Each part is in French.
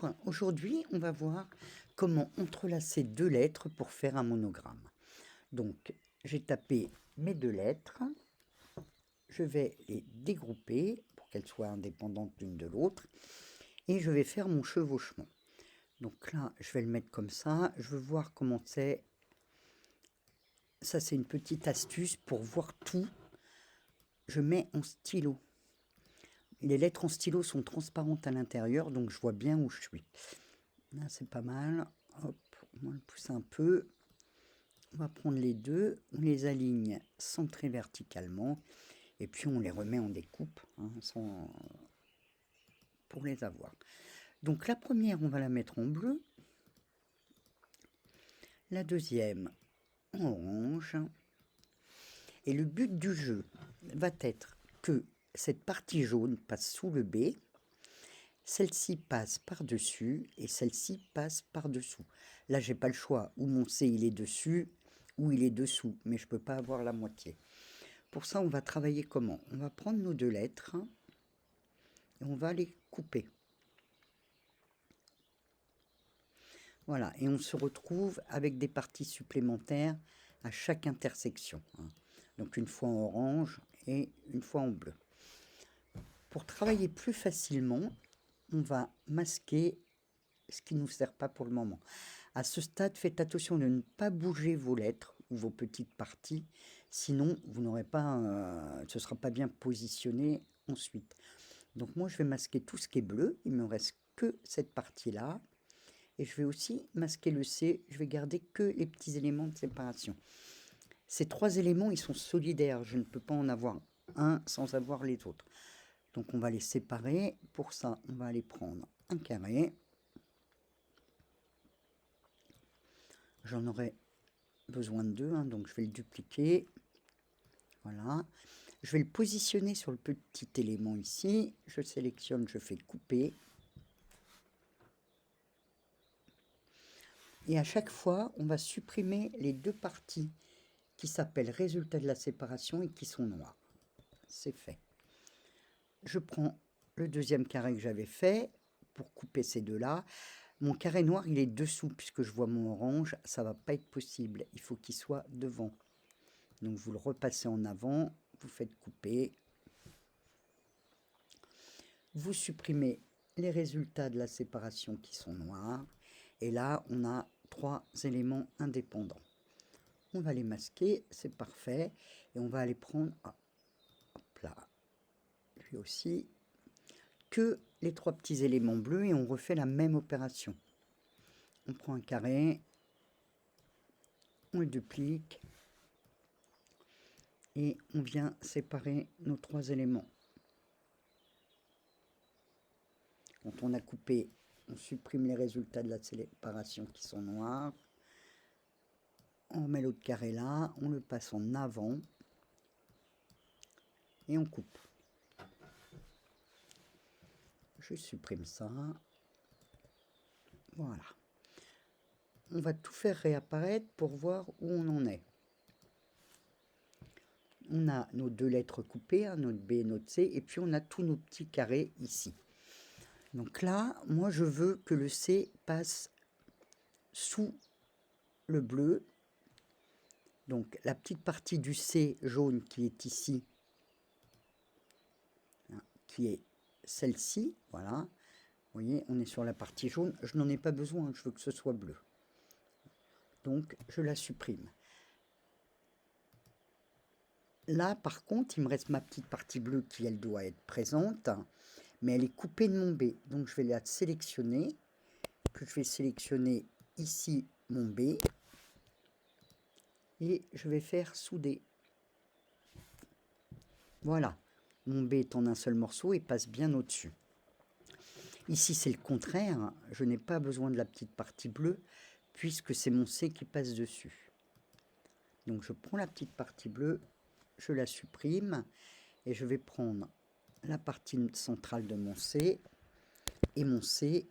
Bonjour, aujourd'hui on va voir comment entrelacer deux lettres pour faire un monogramme. Donc j'ai tapé mes deux lettres, je vais les dégrouper pour qu'elles soient indépendantes l'une de l'autre et je vais faire mon chevauchement. Donc là je vais le mettre comme ça, je veux voir comment c'est. Ça c'est une petite astuce pour voir tout. Je mets en stylo. Les lettres en stylo sont transparentes à l'intérieur, donc je vois bien où je suis. Là, c'est pas mal. Hop, on va le pousser un peu. On va prendre les deux, on les aligne centrés verticalement, et puis on les remet en découpe pour les avoir. Donc la première, on va la mettre en bleu. La deuxième, en orange. Et le but du jeu va être que cette partie jaune passe sous le B, celle-ci passe par-dessus et celle-ci passe par-dessous. Là, j'ai pas le choix. Ou mon C, il est dessus, ou il est dessous. Mais je peux pas avoir la moitié. Pour ça, on va travailler comment? On va prendre nos deux lettres et on va les couper. Voilà, et on se retrouve avec des parties supplémentaires à chaque intersection. Donc une fois en orange et une fois en bleu. Pour travailler plus facilement, on va masquer ce qui ne nous sert pas pour le moment. À ce stade, faites attention de ne pas bouger vos lettres ou vos petites parties, sinon vous n'aurez pas, ce ne sera pas bien positionné ensuite. Donc moi je vais masquer tout ce qui est bleu, il me reste que cette partie-là. Et je vais aussi masquer le C, je vais garder que les petits éléments de séparation. Ces trois éléments, ils sont solidaires, je ne peux pas en avoir un sans avoir les autres. Donc on va les séparer, pour ça on va aller prendre un carré. J'en aurai besoin de deux, donc je vais le dupliquer. Voilà. Je vais le positionner sur le petit élément ici. Je sélectionne, je fais couper. Et à chaque fois, on va supprimer les deux parties qui s'appellent résultat de la séparation et qui sont noires. C'est fait. Je prends le deuxième carré que j'avais fait pour couper ces deux-là. Mon carré noir, il est dessous puisque je vois mon orange. Ça ne va pas être possible. Il faut qu'il soit devant. Donc vous le repassez en avant, vous faites couper. Vous supprimez les résultats de la séparation qui sont noirs. Et là, on a trois éléments indépendants. On va les masquer, c'est parfait. Et on va aller prendre, hop là, lui aussi, que les trois petits éléments bleus et on refait la même opération. On prend un carré, on le duplique et on vient séparer nos trois éléments. Quand on a coupé, on supprime les résultats de la séparation qui sont noirs. On met l'autre carré là, on le passe en avant et on coupe. Je supprime ça. Voilà. On va tout faire réapparaître pour voir où on en est. On a nos deux lettres coupées, notre B et notre C, et puis on a tous nos petits carrés ici. Donc là, moi je veux que le C passe sous le bleu. Donc la petite partie du C jaune qui est ici, qui est celle-ci, voilà. Vous voyez, on est sur la partie jaune. Je n'en ai pas besoin, je veux que ce soit bleu. Donc je la supprime. Là, par contre, il me reste ma petite partie bleue qui, elle, doit être présente, mais elle est coupée de mon B. Donc je vais la sélectionner, que je vais sélectionner ici mon B, et je vais faire souder. Voilà, mon B est en un seul morceau et passe bien au-dessus. Ici, c'est le contraire, je n'ai pas besoin de la petite partie bleue, puisque c'est mon C qui passe dessus. Donc je prends la petite partie bleue, je la supprime, et je vais prendre la partie centrale de mon C, et mon C,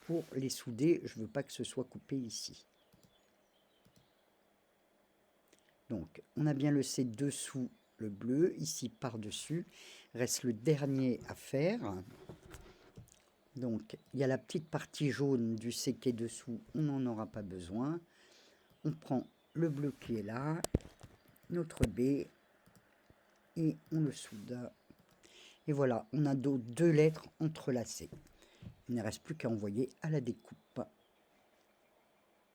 pour les souder, je ne veux pas que ce soit coupé ici. Donc, on a bien le C dessous le bleu, ici par-dessus. Reste le dernier à faire. Donc, il y a la petite partie jaune du C qui est dessous, on n'en aura pas besoin. On prend le bleu qui est là, notre B, et on le soude. Et voilà, on a deux lettres entrelacées. Il ne reste plus qu'à envoyer à la découpe.